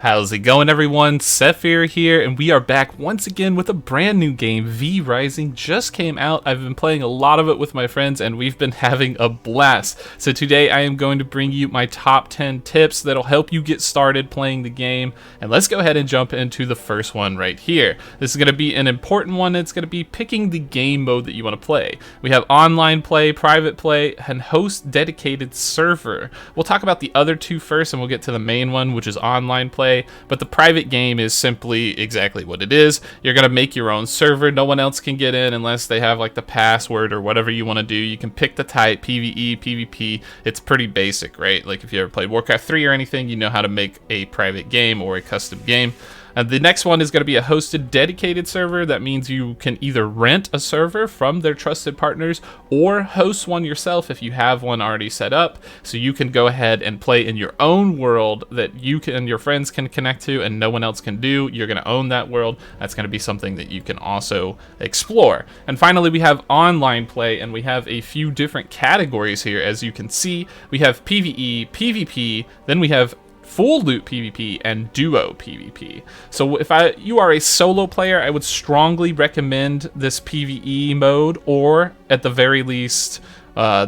How's it going, everyone? Sethphir here, and we are back once again with a brand new game. VRising just came out. I've been playing a lot of it with my friends, and we've been having a blast. So today I am going to bring you my top 10 tips that'll help you get started playing the game. And let's go ahead and jump into the first one right here. This is going to be an important one. It's going to be picking the game mode that you want to play. We have online play, private play, and host dedicated server. We'll talk about the other two first, and we'll get to the main one, which is online play. But the private game is simply exactly what it is. You're going to make your own server. No one else can get in unless they have like the password or whatever you want to do. You can pick the type, PVE, PVP. It's pretty basic, right? Like if you ever played Warcraft 3 or anything, you know how to make a private game or a custom game. The next one is going to be a hosted dedicated server. That means you can either rent a server from their trusted partners or host one yourself if you have one already set up. So you can go ahead and play in your own world that you and your friends can connect to and no one else can do. You're going to own that world. That's going to be something that you can also explore. And finally, we have online play, and we have a few different categories here. As you can see, we have PvE, PvP, then we have full loot PvP and duo PvP. So if you are a solo player, I would strongly recommend this PvE mode, or at the very least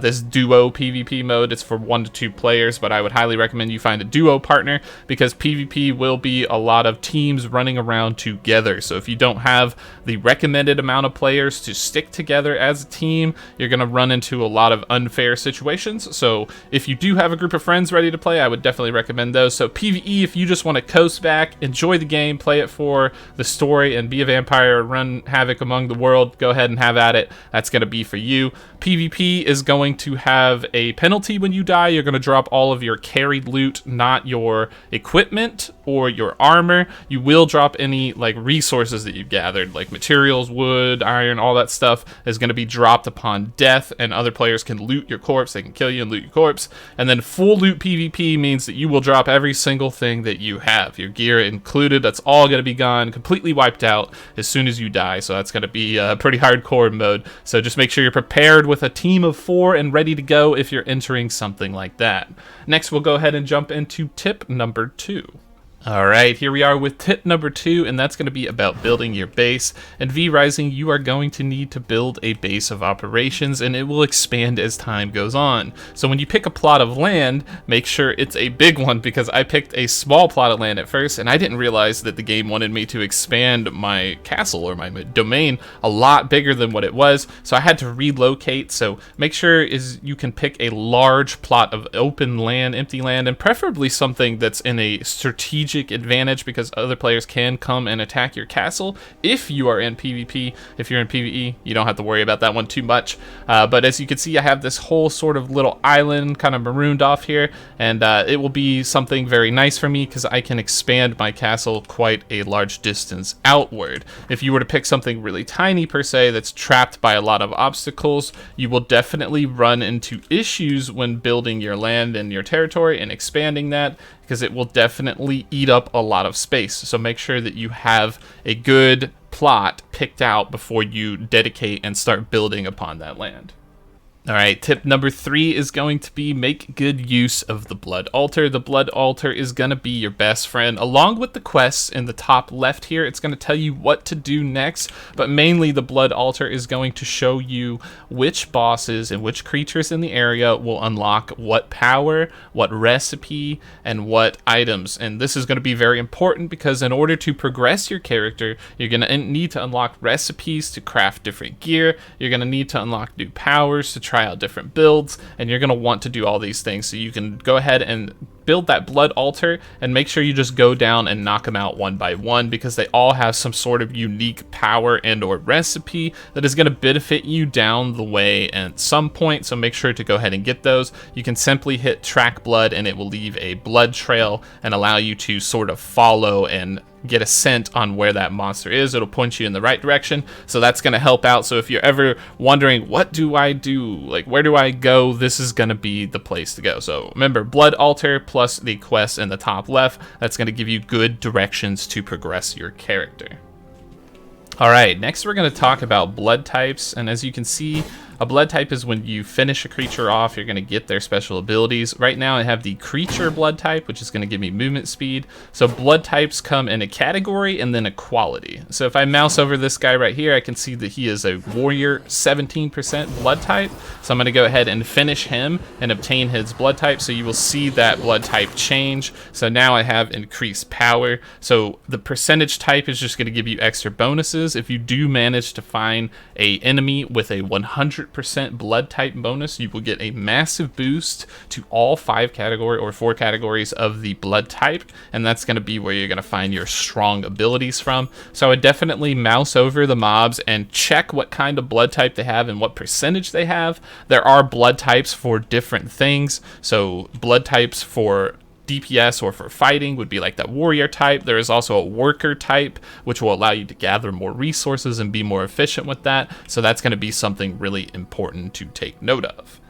this duo PvP mode. It's for 1 to 2 players, but I would highly recommend you find a duo partner, because PvP will be a lot of teams running around together. So if you don't have the recommended amount of players to stick together as a team, you're going to run into a lot of unfair situations. So if you do have a group of friends ready to play, I would definitely recommend those. So PvE, if you just want to coast back, enjoy the game, play it for the story, and be a vampire, run havoc among the world, go ahead and have at it. That's going to be for you. PvP is going to have a penalty when you die. You're going to drop all of your carried loot, not your equipment or your armor. You will drop any like resources that you've gathered, like materials, wood, iron, all that stuff is going to be dropped upon death, and other players can loot your corpse. They can kill you and loot your corpse. And then full loot PvP means that you will drop every single thing that you have, your gear included. That's all going to be gone, completely wiped out as soon as you die. So that's going to be a pretty hardcore mode. So just make sure you're prepared with a team of 4 and ready to go if you're entering something like that. Next, we'll go ahead and jump into tip number 2. Alright, here we are with tip number 2, and that's going to be about building your base. In VRising, you are going to need to build a base of operations, and it will expand as time goes on. So when you pick a plot of land, make sure it's a big one, because I picked a small plot of land at first, and I didn't realize that the game wanted me to expand my castle or my domain a lot bigger than what it was, so I had to relocate. So make sure you can pick a large plot of open land, empty land, and preferably something that's in a strategic advantage, because other players can come and attack your castle if you are in PvP. If you're in PvE, you don't have to worry about that one too much. But as you can see, I have this whole sort of little island kind of marooned off here, and it will be something very nice for me because I can expand my castle quite a large distance outward. If you were to pick something really tiny per se that's trapped by a lot of obstacles, you will definitely run into issues when building your land and your territory and expanding that, because it will definitely eat up a lot of space. So make sure that you have a good plot picked out before you dedicate and start building upon that land. Alright, tip number 3 is going to be make good use of the blood altar. The blood altar is going to be your best friend. Along with the quests in the top left here, it's going to tell you what to do next, but mainly the blood altar is going to show you which bosses and which creatures in the area will unlock what power, what recipe, and what items. And this is going to be very important, because in order to progress your character, you're going to need to unlock recipes to craft different gear. You're going to need to unlock new powers to try out different builds, and you're going to want to do all these things. So you can go ahead and build that blood altar, and make sure you just go down and knock them out one by one, because they all have some sort of unique power and or recipe that is going to benefit you down the way at some point. So make sure to go ahead and get those. You can simply hit track blood, and it will leave a blood trail and allow you to sort of follow and get a scent on where that monster is. It'll point you in the right direction, so that's going to help out. So if you're ever wondering, what do I do, like where do I go, this is going to be the place to go. So remember, blood altar plus the quest in the top left, that's going to give you good directions to progress your character. Alright, next we're going to talk about blood types, and as you can see, A blood type is when you finish a creature off, you're going to get their special abilities. Right now I have the creature blood type, which is going to give me movement speed. So blood types come in a category and then a quality. So if I mouse over this guy right here, I can see that he is a warrior 17% blood type. So I'm going to go ahead and finish him and obtain his blood type. So you will see that blood type change. So now I have increased power. So the percentage type is just going to give you extra bonuses. If you do manage to find a enemy with a 100% blood type bonus, you will get a massive boost to all 5 category or 4 categories of the blood type, and that's going to be where you're going to find your strong abilities from. So I would definitely mouse over the mobs and check what kind of blood type they have and what percentage they have. There are blood types for different things. So blood types for DPS or for fighting would be like that warrior type. There is also a worker type, which will allow you to gather more resources and be more efficient with that. So that's going to be something really important to take note of.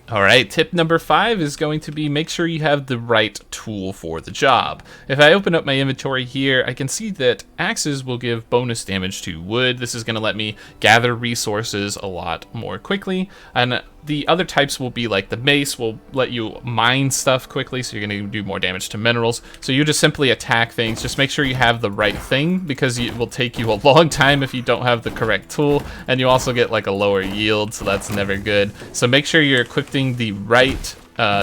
All right, tip number 5 is going to be make sure you have the right tool for the job. If I open up my inventory here, I can see that axes will give bonus damage to wood. This is going to let me gather resources a lot more quickly. And the other types will be like the mace will let you mine stuff quickly, so you're going to do more damage to minerals. So you just simply attack things. Just make sure you have the right thing, because it will take you a long time if you don't have the correct tool, and you also get like a lower yield, so that's never good. So make sure you're equipping the right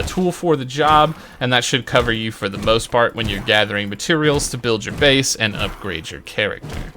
tool for the job, and that should cover you for the most part when you're gathering materials to build your base and upgrade your character.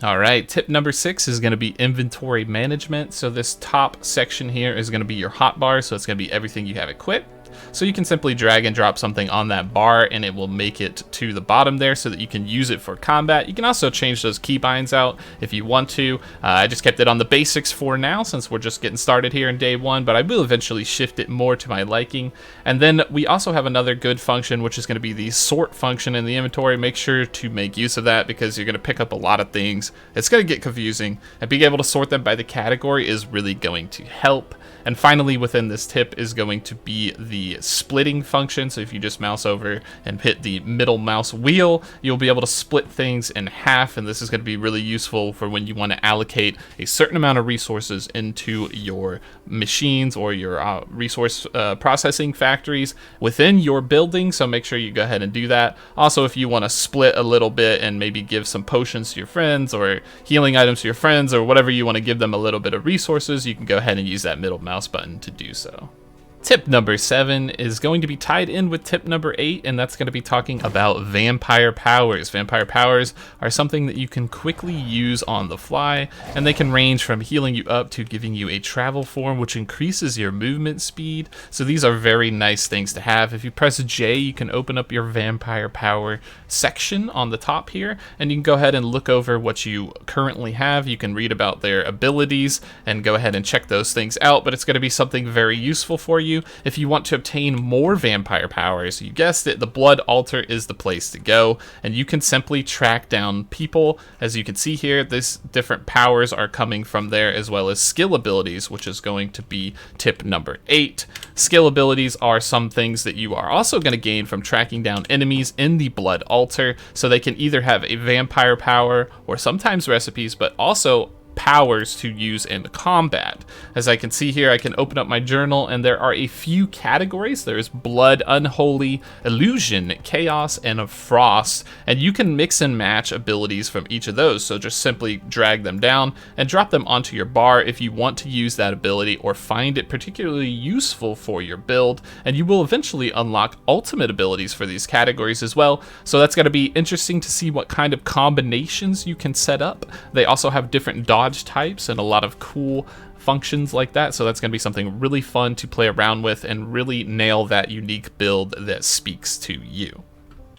All right, tip number 6 is going to be inventory management. So this top section here is going to be your hotbar, so it's going to be everything you have equipped. So you can simply drag and drop something on that bar and it will make it to the bottom there so that you can use it for combat. You can also change those keybinds out if you want to. I just kept it on the basics for now since we're just getting started here in day 1, but I will eventually shift it more to my liking. And then we also have another good function, which is going to be the sort function in the inventory. Make sure to make use of that because you're going to pick up a lot of things. It's going to get confusing, and being able to sort them by the category is really going to help. And finally, within this tip is going to be the splitting function. So if you just mouse over and hit the middle mouse wheel, you'll be able to split things in half. And this is going to be really useful for when you want to allocate a certain amount of resources into your machines or your resource processing factories within your building. So make sure you go ahead and do that. Also, if you want to split a little bit and maybe give some potions to your friends or healing items to your friends or whatever you want to give them a little bit of resources, you can go ahead and use that middle mouse button to do so. Tip number 7 is going to be tied in with tip number 8, and that's going to be talking about vampire powers. Vampire powers are something that you can quickly use on the fly, and they can range from healing you up to giving you a travel form, which increases your movement speed. So these are very nice things to have. If you press J, you can open up your vampire power section on the top here, and you can go ahead and look over what you currently have. You can read about their abilities and go ahead and check those things out, but it's going to be something very useful for you if you want to obtain more vampire powers. You guessed it, the blood altar is the place to go, and you can simply track down people. As you can see here, these different powers are coming from there, as well as skill abilities, which is going to be tip number 8. Skill abilities are some things that you are also going to gain from tracking down enemies in the blood altar, so they can either have a vampire power or sometimes recipes, but also powers to use in combat. As I can see here, I can open up my journal and there are a few categories. There's blood, unholy, illusion, chaos, and frost, and you can mix and match abilities from each of those. So just simply drag them down and drop them onto your bar if you want to use that ability or find it particularly useful for your build, and you will eventually unlock ultimate abilities for these categories as well. So that's going to be interesting to see what kind of combinations you can set up. They also have different dodge types and a lot of cool functions like that, so that's going to be something really fun to play around with and really nail that unique build that speaks to you.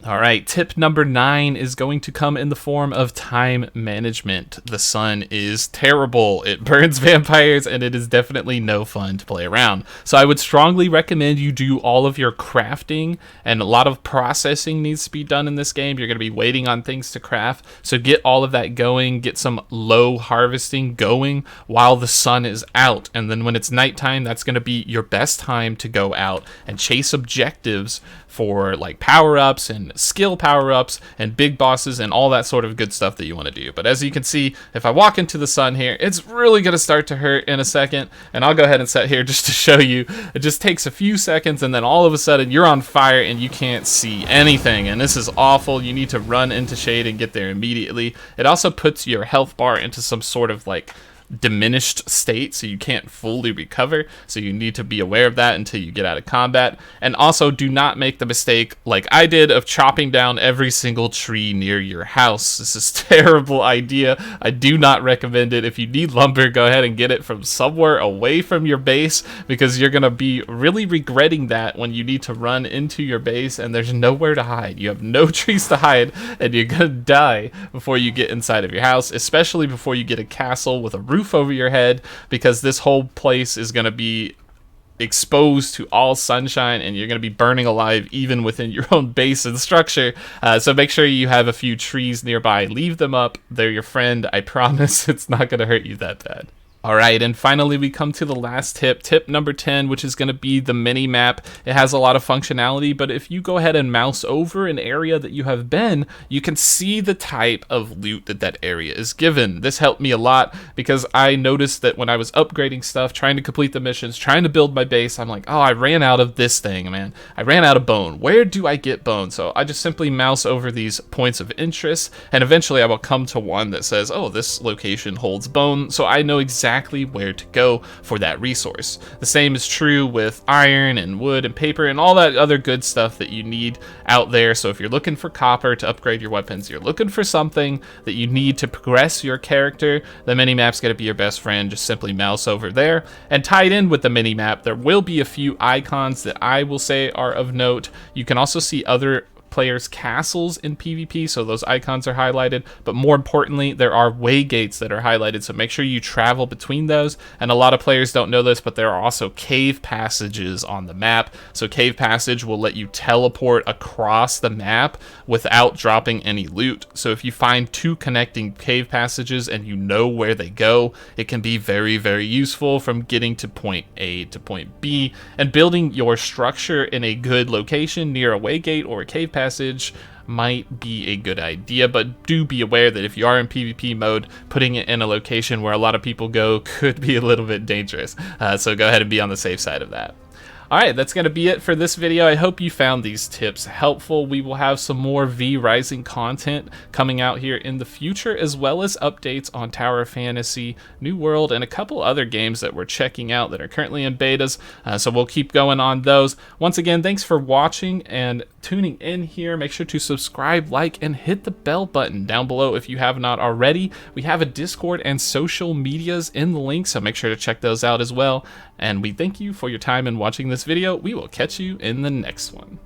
All right, tip number 9 is going to come in the form of time management. The sun is terrible. It burns vampires, and it is definitely no fun to play around. So I would strongly recommend you do all of your crafting, and a lot of processing needs to be done in this game. You're going to be waiting on things to craft, so get all of that going. Get some low harvesting going while the sun is out, and then when it's nighttime, that's going to be your best time to go out and chase objectives for like power-ups and get skill power-ups and big bosses and all that sort of good stuff that you want to do. But as you can see, if I walk into the sun here, it's really going to start to hurt in a second, and I'll go ahead and set here just to show you. It just takes a few seconds, and then all of a sudden you're on fire and you can't see anything, and this is awful. You need to run into shade and get there immediately. It also puts your health bar into some sort of like diminished state, so you can't fully recover, so you need to be aware of that until you get out of combat. And also, do not make the mistake like I did of chopping down every single tree near your house. This is a terrible idea. I do not recommend it. If you need lumber, go ahead and get it from somewhere away from your base, because you're gonna be really regretting that when you need to run into your base and there's nowhere to hide. You have no trees to hide, and you're gonna die before you get inside of your house, especially before you get a castle with a roof over your head, because this whole place is going to be exposed to all sunshine and you're going to be burning alive even within your own base and structure. So make sure you have a few trees nearby. Leave them up. They're your friend. I promise it's not going to hurt you that bad. Alright, and finally we come to the last tip, tip number 10, which is going to be the mini-map. It has a lot of functionality, but if you go ahead and mouse over an area that you have been, you can see the type of loot that that area is given. This helped me a lot because I noticed that when I was upgrading stuff, trying to complete the missions, trying to build my base, I'm like, oh, I ran out of this thing, man. I ran out of bone. Where do I get bone? So I just simply mouse over these points of interest, and eventually I will come to one that says, oh, this location holds bone, so I know exactly where to go for that resource. The same is true with iron and wood and paper and all that other good stuff that you need out there. So if you're looking for copper to upgrade your weapons, you're looking for something that you need to progress your character, the mini-map's going to be your best friend. Just simply mouse over there. And tied in with the mini-map, there will be a few icons that I will say are of note. You can also see other players' castles in PvP, so those icons are highlighted, but more importantly, there are way gates that are highlighted, so make sure you travel between those. And a lot of players don't know this, but there are also cave passages on the map. So cave passage will let you teleport across the map without dropping any loot. So if you find two connecting cave passages and you know where they go, it can be very, very useful from getting to point A to point B, and building your structure in a good location near a way gate or a cave passage might be a good idea, but do be aware that if you are in PvP mode, putting it in a location where a lot of people go could be a little bit dangerous. So go ahead and be on the safe side of that. Alright, that's going to be it for this video. I hope you found these tips helpful. We will have some more VRising content coming out here in the future, as well as updates on Tower of Fantasy, New World, and a couple other games that we're checking out that are currently in betas. So we'll keep going on those. Once again, thanks for watching and tuning in here. Make sure to subscribe, like, and hit the bell button down below if you have not already. We have a Discord and social medias in the link, so make sure to check those out as well. And we thank you for your time in watching this video. We will catch you in the next one.